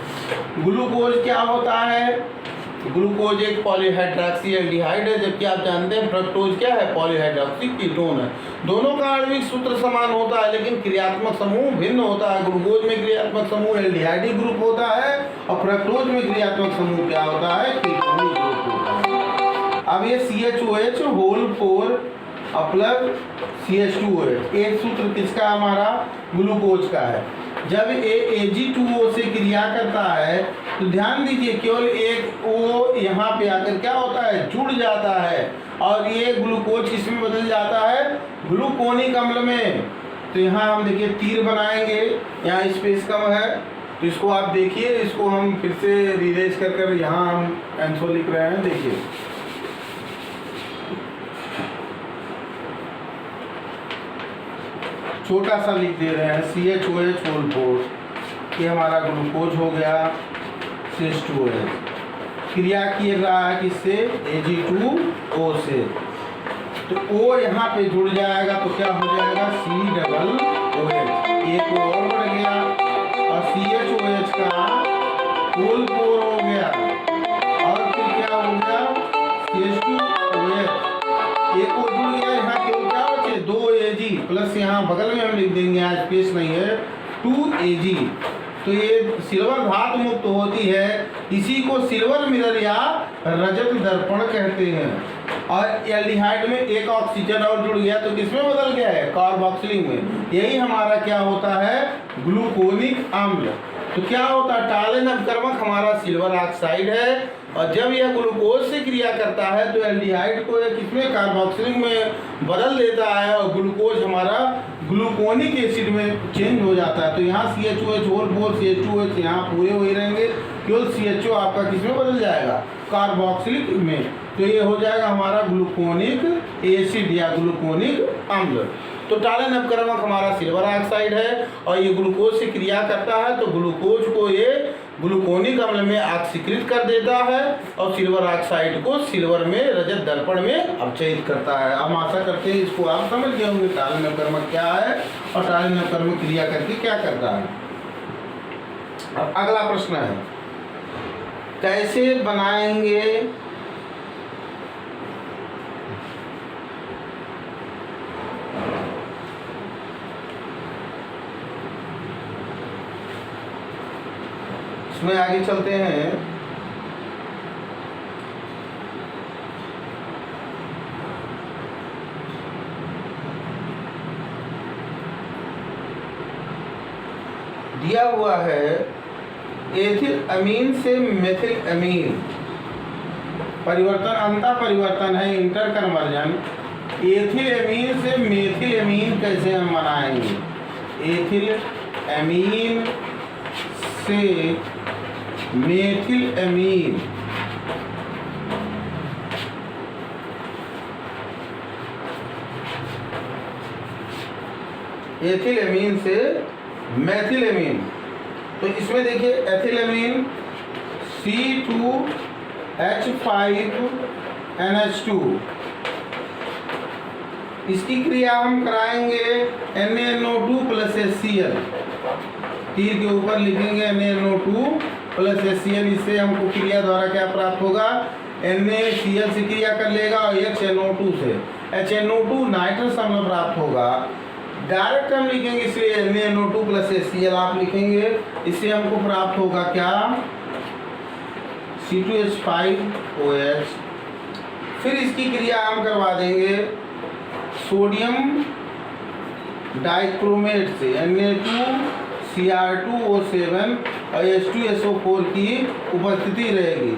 S1: ग्लूकोज क्या होता है, ग्लूकोज एक पॉलीहाइड्रॉक्सी एल्डिहाइड है, जबकि आप जानते हैं फ्रक्टोज क्या है, पॉलीहाइड्रॉक्सी कीटोन है। दोनों का आणविक सूत्र समान होता है लेकिन क्रियात्मक समूह भिन्न होता है। ग्लूकोज में क्रियात्मक समूह एल्डिहाइडिक ग्रुप होता है और फ्रक्टोज में क्रियात्मक समूह क्या होता है, कीटोनिक ग्रुप होता है। अब ये CHOH होल 4 और प्लस CH2OH, एक सूत्र किसका, हमारा ग्लूकोज का है। जब Ag2O से क्रिया करता है तो ध्यान दीजिए केवल एक O यहाँ पे आकर क्या होता है, जुड़ जाता है और ये ग्लूकोज किसमें बदल जाता है, ग्लूकोनिक अम्ल में। तो यहाँ हम देखिए तीर बनाएंगे, यहाँ स्पेस कम है तो इसको आप देखिए, इसको हम फिर से रिलेज कर कर यहाँ हम आंसर लिख रहे हैं। देखिए छोटा सा लिख दे रहे हैं CHOH होल 4, ये हमारा ग्लूकोज हो गया CH2OH। क्रिया किया रहा है किससे? Ag2O से। तो O यहाँ पे जुड़ जाएगा तो क्या हो जाएगा? C-OH, एक और बढ़ गया और CHOH का होल 4 हो गया और फिर क्या हो गया? CH2OH, एक और जुड़ गया। यहाँ केवल क्या बचे? 2 Ag प्लस यहाँ बगल में हम लिख देंगे, आज स्पेस नहीं है, 2 Ag। तो ये सिल्वर धातु मुक्त होती है, इसी को सिल्वर मिरर या रजत दर्पण कहते हैं। और एल्डिहाइड में एक ऑक्सीजन और जुड़ गया तो किसमें बदल गया है? कार्बोक्सिलिक में। यही हमारा क्या होता है? ग्लूकोनिक अम्ल। तो क्या होता है? टालेन अपकर्मक हमारा सिल्वर ऑक्साइड है और जब यह ग्लूकोज से क्रिया करता है तो एल्डिहाइड को किसमें? कार्बोक्सिलिक में बदल देता है और ग्लूकोज हमारा ग्लूकोनिक एसिड में चेंज हो जाता है। तो यहाँ CHOH होल 4, CH2OH यहाँ पूरे हुए रहेंगे, केवल CHO आपका किसमें बदल जाएगा? कार्बोक्सिलिक में। तो ये हो जाएगा हमारा ग्लूकोनिक एसिड या ग्लूकोनिक अम्ल। तो टालेन अपकर्मक हमारा सिल्वर ऑक्साइड है और ये ग्लूकोज से क्रिया करता है तो ग्लूकोज को ये ग्लूकोनिक अम्ल में ऑक्सीकृत कर देता है और सिल्वर ऑक्साइड को सिल्वर में रजत दर्पण में अपचयित करता है। हम आशा करते हैं इसको आप समझ गए होंगे टालेन अपकर्मक क्या है और टालेन अपकर्मक क्रिया करके क्या करता है। अब अगला प्रश्न है, कैसे बनाएंगे इसमें आगे चलते हैं। दिया हुआ है एथिल अमीन से मेथिल अमीन परिवर्तन, अंतर परिवर्तन है, इंटर कन्वर्जन। एथिल अमीन से मेथिल अमीन कैसे हम बनाएंगे? एथिल अमीन से मेथिल अमीन एथिल अमीन से मेथिल अमीन। तो इसमें देखिए एथिल अमीन C2H5NH2, इसकी क्रिया हम कराएंगे NaNO2 प्लस HCl। तीर के ऊपर लिखेंगे NaNO2 प्लस HCl। इससे हमको क्रिया द्वारा क्या प्राप्त होगा? NaCl से क्रिया कर लेगा और HNO2 से HNO2 नाइट्रस अम्ल प्राप्त होगा। डायरेक्ट हम लिखेंगे इसलिए NaNO2 प्लस HCl आप लिखेंगे, इससे हमको प्राप्त होगा क्या? C2H5OH। फिर इसकी क्रिया हम करवा देंगे सोडियम डाइक्रोमेट से Na2Cr2O7 और H2SO4 की उपस्थिति रहेगी।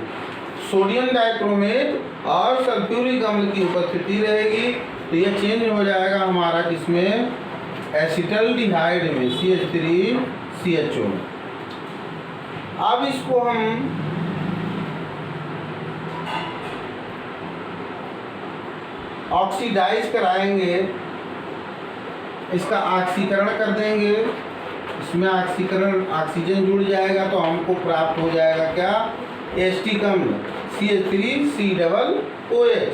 S1: सोडियम डाइक्रोमेट और सल्फ्यूरिक अम्ल की उपस्थिति रहेगी तो यह चेंज हो जाएगा हमारा किसमें? एसिटल्डिहाइड में CH3CHO। अब इसको हम ऑक्सीडाइज कराएंगे, इसका ऑक्सीकरण कर देंगे, इसमें ऑक्सीकरण ऑक्सीजन जुड़ जाएगा तो हमको प्राप्त हो जाएगा क्या? एस्टिक अम्ल CH3COOH।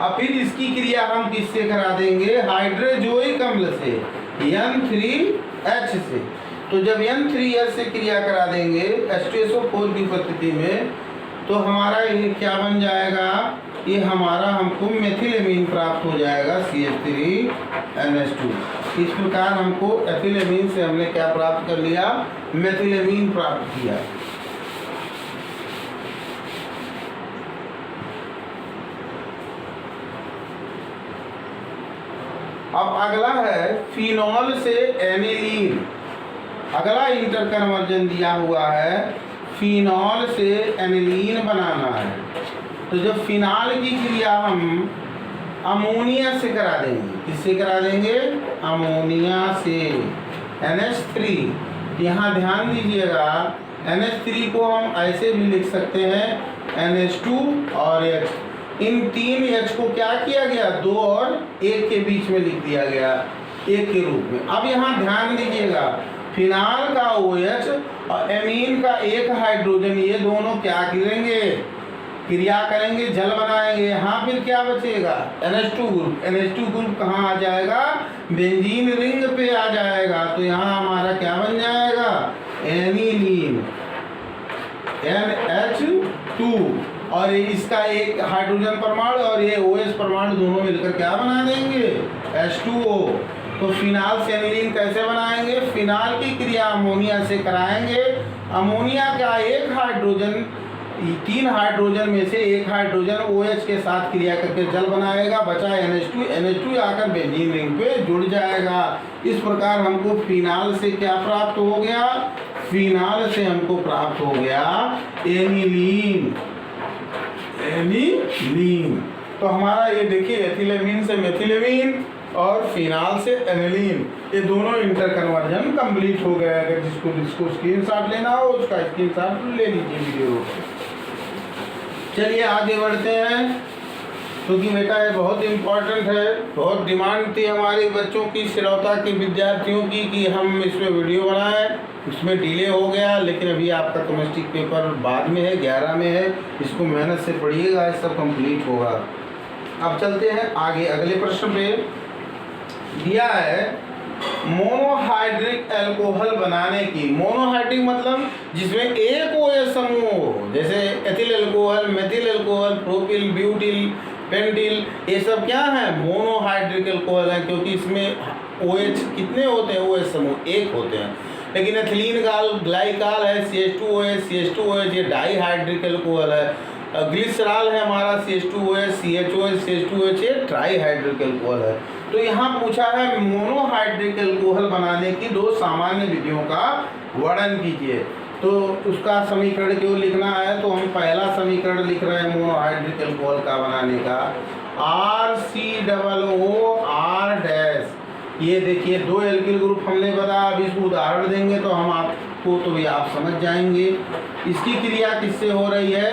S1: अब फिर इसकी क्रिया हम किससे करा देंगे? हाइड्रोजोइक अम्ल से N3H से। तो जब N3H से क्रिया करा देंगे H2SO4 की उपस्थिति में तो हमारा ये क्या बन जाएगा? ये हमारा हमको मेथिलेमीन प्राप्त हो जाएगा CH3NH2। इस प्रकार हमको एथिलेमीन से हमने क्या प्राप्त कर लिया? मेथिलेमीन प्राप्त किया। अब अगला है फिनॉल से एनिलीन। अगला इंटर कन्वर्जन दिया हुआ है, फिनॉल से एनिलीन बनाना है। तो जब फिनॉल की क्रिया हम अमोनिया से करा देंगे, किससे करा देंगे? अमोनिया से NH3 यहाँ ध्यान दीजिएगा NH3 को हम ऐसे भी लिख सकते हैं NH2 और H। इन तीन H को क्या किया गया, 2 और 1 के बीच में लिख दिया गया, 1 के रूप में। अब यहाँ ध्यान दीजिएगा फिनाल का OH और एमीन का एक हाइड्रोजन, ये दोनों क्या करेंगे, क्रिया करेंगे, जल बनाएंगे। यहाँ फिर क्या बचेगा, NH2 ग्रुप। NH2 ग्रुप कहाँ आ जाएगा, बेंजीन रिंग पे आ जाएगा। तो यहाँ हमारा क्या बन जाएगा, एनिलीन NH2, और इसका एक हाइड्रोजन परमाणु और ये OH परमाणु दोनों मिलकर क्या बना देंगे, H2O। तो फिनाल से एनिलीन कैसे बनाएंगे, फिनाल की क्रिया अमोनिया से कराएंगे। अमोनिया का एक हाइड्रोजन, 3 हाइड्रोजन में से एक हाइड्रोजन OH के साथ क्रिया करके जल बनाएगा, बचा NH2 आकर बेंजीन रिंग पे जुड़ जाएगा। इस प्रकार हमको फिनाल से क्या प्राप्त हो गया, फिनाल से हमको प्राप्त हो गया एनिलीन। तो हमारा ये देखिए एथिलेमीन से मेथिलेमीन और फिनाल से एनिलीन, ये दोनों इंटर कन्वर्जन कंप्लीट हो गया। अगर जिसको स्क्रीनशॉट लेना हो उसका स्क्रीनशॉट ले लीजिए वीडियो। चलिए आगे बढ़ते हैं, क्योंकि बेटा ये बहुत इम्पोर्टेंट है। बहुत डिमांड थी हमारे बच्चों की, श्रोता के विद्यार्थियों की, कि हम इसमें वीडियो बनाएं। उसमें डिले हो गया, लेकिन अभी आपका केमिस्ट्री पेपर बाद में है, 11 में है। इसको मेहनत से पढ़िएगा, ये सब कंप्लीट होगा। अब चलते हैं आगे, अगले प्रश्न पे दिया है मोनोहाइड्रिक अल्कोहल बनाने की। मोनोहाइड्रिक मतलब जिसमें एक OH समूह हो, जैसे ethyl alcohol, methyl alcohol, propyl, butyl, pentyl, ये सब क्या है, मोनोहाइड्रिक अल्कोहल है, क्योंकि इसमें OH कितने होते हैं, OH समूह एक होते हैं। लेकिन एथिलीन ग्लाइकाल है CH2OH, ये डाईहाइड्रिक अल्कोहल है। ग्लिसरॉल है हमारा CH2OH, CHOH, ये ट्राईहाइड्रिक अल्कोहल है। तो यहाँ पूछा है मोनोहाइड्रिक अल्कोहल बनाने की 2 सामान्य विधियों का वर्णन कीजिए। तो उसका समीकरण क्यों लिखना है, तो हम पहला समीकरण लिख रहे हैं मोनोहाइड्रिक अल्कोहल का बनाने का, RCOOR'। ये देखिए 2 एल्किल ग्रुप हमने बताया। अभी इसको उदाहरण देंगे तो हम आपको, तो भी आप समझ जाएंगे। इसकी क्रिया किससे हो रही है,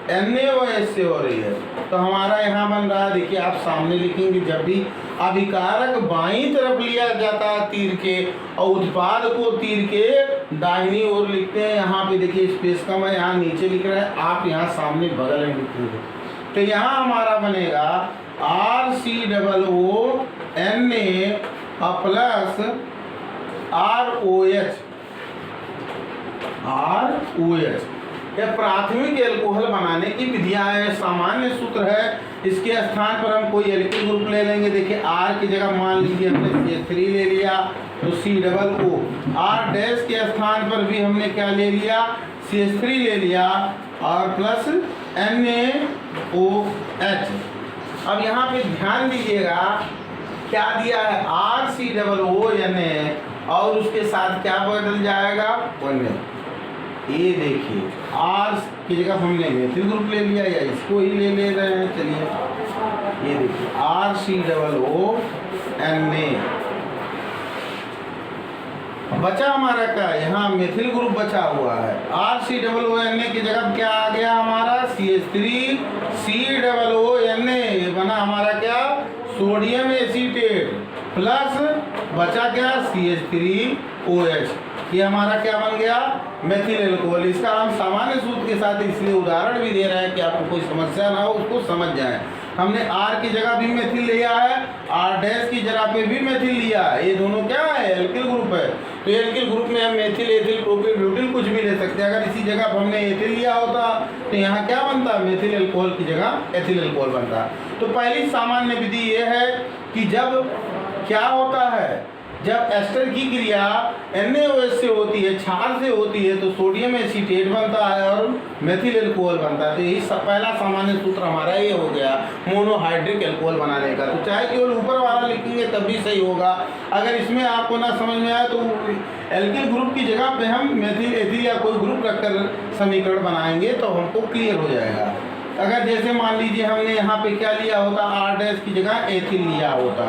S1: NaOH से हो रही है। तो हमारा यहाँ बन रहा है, देखिए आप सामने लिखेंगे, जब भी अभिकारक बाईं तरफ लिया जाता है तीर के, और उत्पाद को तीर के दाहिनी ओर लिखते हैं। यहाँ पे देखिए स्पेस कम है, यहाँ नीचे लिख रहे हैं, आप यहाँ सामने बगल में लिखेंगे। तो यहाँ हमारा बनेगा RCOO Na प्लस ROH। यह प्राथमिक एल्कोहल बनाने की विधियां है, सामान्य सूत्र है। इसके स्थान पर हम कोई एल्किल ग्रुप ले लेंगे। देखिए R की जगह मान लीजिए हमने CH3 ले लिया, तो COO। R डैश के स्थान पर भी हमने क्या ले लिया, CH3 ले लिया, और प्लस NaOH। अब यहाँ पे ध्यान दीजिएगा क्या दिया है, RCOO Na, और उसके साथ क्या बदल जाएगा, 1। ये देखिए R की जगह हमने मेथिल ग्रुप ले लिया, या इसको ही ले रहे हैं। चलिए ये देखिए RCOO Na बचा हमारा क्या, यहाँ मेथिल ग्रुप बचा हुआ है। RCOO Na की जगह क्या आ गया हमारा, CH3 COO Na, ये बना हमारा क्या, सोडियम एसीटेट, प्लस बचा क्या, CH3OH। ये हमारा क्या बन गया, मेथिल अल्कोहल। इसका हम सामान्य सूत्र के साथ इसलिए उदाहरण भी दे रहे हैं कि आपको कोई समस्या ना हो, उसको समझ जाए। हमने R की जगह भी मेथिल लिया है, R डैश की जगह पे भी मेथिल लिया है। ये दोनों क्या है, एल्किल ग्रुप है। तो एल्किल ग्रुप में हम मेथिल, एथिल, प्रोपिल, ब्यूटिल कुछ भी ले सकते हैं। अगर इसी जगह पर हमने एथिल लिया होता तो यहाँ क्या बनता, मेथिल अल्कोहल की जगह एथिल अल्कोहल बनता। तो पहली सामान्य विधि ये है कि जब क्या होता है, जब एस्टर की क्रिया NaOH से होती है, क्षार से होती है, तो सोडियम एसीटेट बनता है और मेथिल अल्कोहल बनता है। तो यही पहला सामान्य सूत्र हमारा ये हो गया मोनोहाइड्रिक अल्कोहल बनाने का। तो चाहे केवल ऊपर वाला लिखेंगे तब भी सही होगा। अगर इसमें आपको ना समझ में आए तो एल्किल ग्रुप की जगह पे हम मेथिल, एथिल या कोई ग्रुप रखकर समीकरण बनाएंगे तो हमको क्लियर हो जाएगा। अगर जैसे मान लीजिए हमने यहाँ पे क्या लिया होता, R डैश की जगह एथिल लिया होता,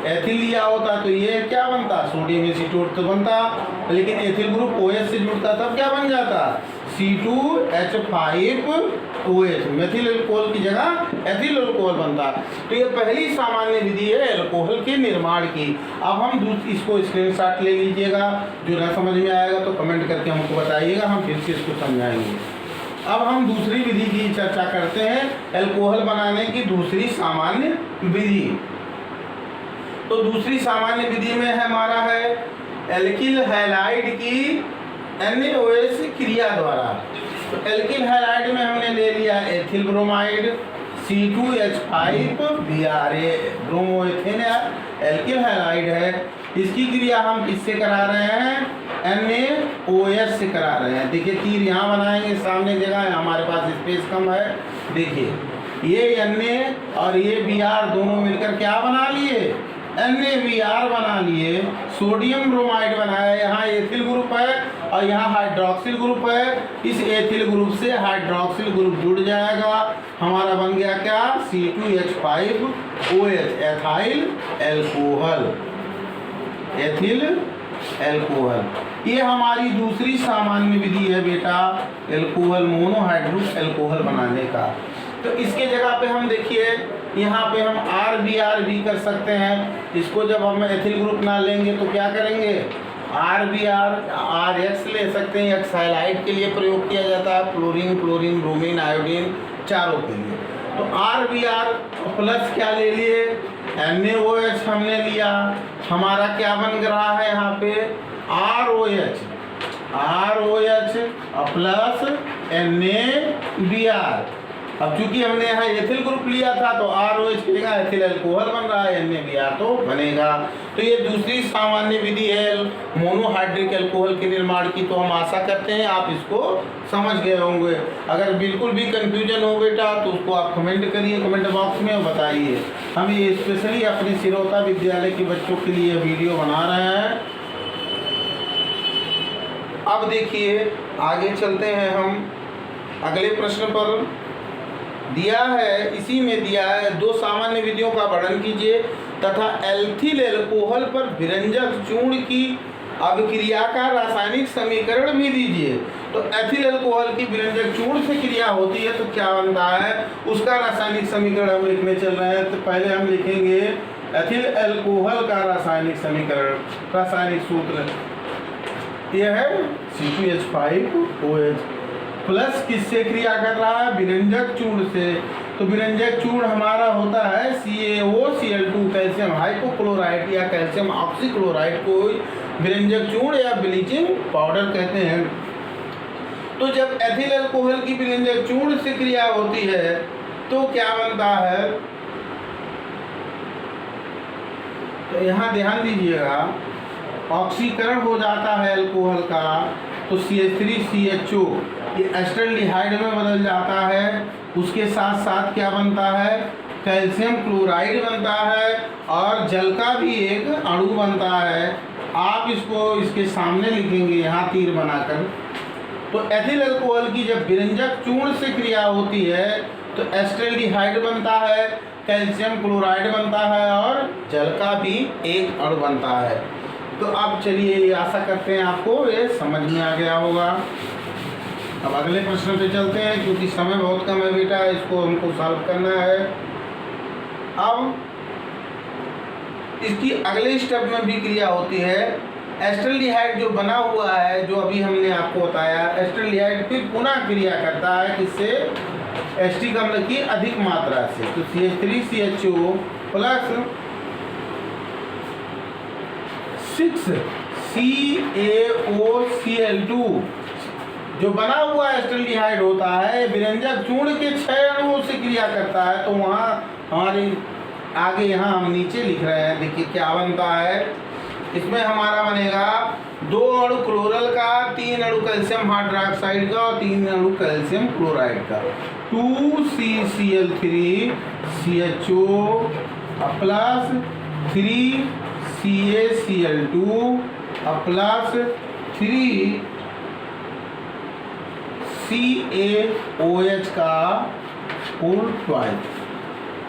S1: एथिल लिया होता तो ये क्या बनता, सोडियम एसीटोन तो बनता, लेकिन एथिल ग्रुप OH से जुड़ता तब क्या बन जाता, C2H5OH, मेथिल अल्कोहल की जगह एथिल अल्कोहल बनता। तो ये पहली सामान्य विधि है अल्कोहल के निर्माण की। अब हम इसको स्क्रीनशॉट ले लीजिएगा, जो ना समझ में आएगा तो कमेंट करके हमको बताइएगा, हम फिर से इसको समझाएंगे। अब हम दूसरी विधि की चर्चा करते हैं, अल्कोहल बनाने की दूसरी सामान्य विधि। तो दूसरी सामान्य विधि में हमारा है एल्किल हैलाइड की NaOH क्रिया द्वारा। तो एल्किल हैलाइड में हमने ले लिया ethyl bromide C2H5Br, bromoethane alkyl halide है। इसकी क्रिया हम किससे करा रहे हैं, NaOH से करा रहे हैं। देखिए तीर यहाँ बनाएंगे, सामने जगह है, हमारे पास स्पेस कम है। देखिए ये Na और ये Br दोनों मिलकर क्या बना लिए, NaBr बना लिए। सोडियम ब्रोमाइड बनाया, यहाँ एथिल ग्रुप है और यहाँ हाइड्रोक्सिल ग्रुप है। इस एथिल ग्रुप से हाइड्रोक्सिल ग्रुप जुड़ जाएगा, हमारा बन गया क्या, C2H5OH, ethyl alcohol, ethyl alcohol. ये हमारी दूसरी सामान्य विधि है बेटा एल्कोहल, मोनोहाइड्रिक एल्कोहल बनाने का। तो इसके जगह पे हम देखिए यहाँ पे हम RBr भी कर सकते हैं। इसको जब हम एथिल ग्रुप ना लेंगे तो क्या करेंगे, RBr RH ले सकते हैं, एक्साइलाइड के लिए प्रयोग किया जाता है, फ्लोरीन, क्लोरीन, ब्रोमीन, आयोडीन चारों के लिए। तो RBr प्लस क्या ले लिए, NaOH हमने लिया, हमारा क्या बन रहा है यहाँ पे ROH प्लस NaBr। अब चूंकि हमने यहाँ एथिल ग्रुप लिया था तो ROH की जगह एथिल अल्कोहल बन रहा है, NaBr तो बनेगा। तो ये दूसरी सामान्य विधि है मोनोहाइड्रिक अल्कोहल के निर्माण की। तो हम आशा करते हैं आप इसको समझ गए होंगे। अगर बिल्कुल भी कंफ्यूजन हो बेटा तो उसको आप कमेंट करिए कमेंट बॉक्स में और बताइए। हम ये स्पेशली अपने सिरोता विद्यालय के बच्चों के लिए वीडियो बना रहे हैं। अब देखिए आगे चलते हैं हम अगले प्रश्न पर। दिया है, इसी में दिया है, दो सामान्य विधियों का वर्णन कीजिए तथा एल्थिल अल्कोहल पर विरंजक चूर्ण की अभिक्रिया का रासायनिक समीकरण भी दीजिए। तो एथिल अल्कोहल की विरंजक चूर्ण से क्रिया होती है तो क्या बनता है, उसका रासायनिक समीकरण हम लिखने चल रहे हैं। तो पहले हम लिखेंगे एथिल अल्कोहल का रासायनिक समीकरण, रासायनिक सूत्र यह है C2H5OH प्लस किससे क्रिया कर रहा है, विरंजक चूर्ण से। तो विरंजक चूर्ण हमारा होता है CaOCl2, कैल्शियम हाइपोक्लोराइड या कैल्शियम ऑक्सीक्लोराइड को विरंजक चूर्ण या ब्लीचिंग पाउडर कहते हैं। तो जब एथिल अल्कोहल की विरंजक चूर्ण से क्रिया होती है तो क्या बनता है, तो यहाँ ध्यान दीजिएगा, ऑक्सीकरण हो जाता है अल्कोहल का तो CH3CHO ये एस्टल्डिहाइड में बदल जाता है। उसके साथ साथ क्या बनता है, कैल्शियम क्लोराइड बनता है और जल का भी एक अणु बनता है। आप इसको इसके सामने लिखेंगे यहाँ तीर बनाकर। तो एथिल अल्कोहल की जब विरंजक चूर्ण से क्रिया होती है तो एस्टल्डिहाइड बनता है, कैल्शियम क्लोराइड बनता है और जल का भी एक अणु बनता है। तो अब चलिए आशा करते हैं आपको ये समझ में आ गया होगा। अब अगले प्रश्न पे चलते हैं क्योंकि समय बहुत कम है बेटा, इसको हमको सॉल्व करना है। अब इसकी अगले स्टेप में भी क्रिया होती है। एस्टल्डिहाइड जो बना हुआ है, जो अभी हमने आपको बताया, एस्टल्डिहाइड फिर पुनः क्रिया करता है किससे, एस्टिक अम्ल की अधिक मात्रा से। तो CH3CHO प्लस 6CaOCl2 जो बना हुआ एस्टल्डिहाइड होता है, विरंजक चूर्ण के 6 अणुओं से क्रिया करता है। तो वहाँ हमारी आगे यहाँ हम नीचे लिख रहे हैं, देखिए क्या बनता है। इसमें हमारा बनेगा 2 अणु क्लोरल का, 3 अणु कैल्शियम हाइड्रोक्साइड का और 3 अणु कैल्शियम क्लोराइड का। 2CCl3CHO plus 3CaCl2 plus 3CaOH का होल ट्वाइस।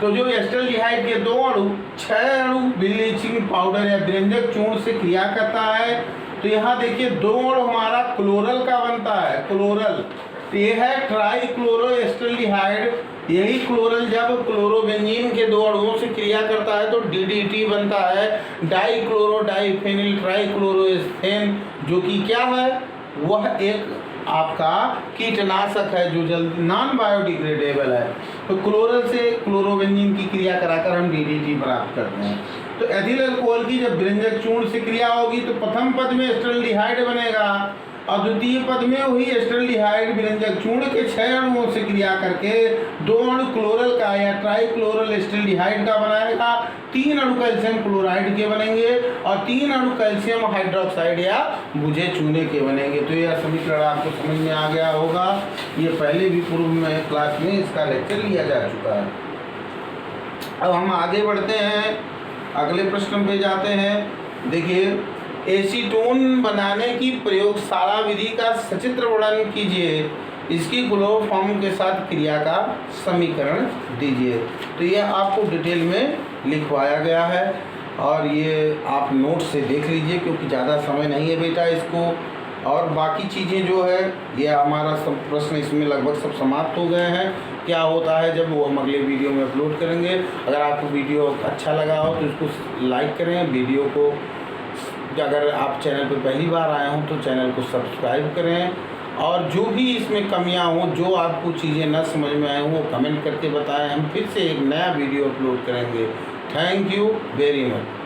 S1: तो जो एस्टल्डिहाइड के 2 अणु 6 अणु ब्लीचिंग पाउडर या व्यंजक चूर्ण से क्रिया करता है। तो यहाँ देखिए 2 अणु हमारा क्लोरल का बनता है, क्लोरल। तो ये है ट्राइक्लोरो एस्टल्डिहाइड। यही क्लोरल जब क्लोरोबेंजीन के 2 अणुओं से क्रिया करता है तो DDT बनता है, डाइक्लोरो डाइफेनिल ट्राइक्लोरोएथेन, जो कि क्या है, वह एक आपका कीटनाशक है जो जल्दी नॉन बायोडिग्रेडेबल है। तो क्लोरल से क्लोरोबेंजीन की क्रिया कराकर हम DDT प्राप्त करते हैं। तो एथिल अल्कोहल की जब व्यंजक चूर्ण से क्रिया होगी तो प्रथम पद में एस्टल्डिहाइड बनेगा और द्वितीय पद में वही एस्टल्डिहाइड व्यंजक चूर्ण के 6 अणुओं से क्रिया करके 2 अणु क्लोरल का या ट्राइक्लोरल एस्टल्डिहाइड का बनाएगा, 3 अणु कैल्शियम क्लोराइड के बनेंगे और 3 अणु कैल्शियम हाइड्रोक्साइड या बुझे चूने के बनेंगे। तो यह समीकरण आपको समझ में आ गया होगा। ये पहले भी पूर्व में क्लास में इसका लेक्चर लिया जा चुका है। अब हम आगे बढ़ते हैं, अगले प्रश्न पे जाते हैं। देखिए, एसीटोन बनाने की प्रयोगशाला विधि का सचित्र वर्णन कीजिए, इसकी क्लोरोफॉर्म के साथ क्रिया का समीकरण दीजिए। तो ये आपको डिटेल में लिखवाया गया है और ये आप नोट से देख लीजिए क्योंकि ज़्यादा समय नहीं है बेटा इसको। और बाकी चीज़ें जो है ये हमारा सब प्रश्न इसमें लगभग सब समाप्त हो गए हैं। क्या होता है जब वो हम अगले वीडियो में अपलोड करेंगे। अगर आपको वीडियो अच्छा लगा हो तो इसको लाइक करें, वीडियो को, अगर आप चैनल पर पहली बार आए हों तो चैनल को सब्सक्राइब करें और जो भी इसमें कमियां हों, जो आपको चीज़ें न समझ में आए हों वो कमेंट करके बताएं। हम फिर से एक नया वीडियो अपलोड करेंगे। Thank you very much.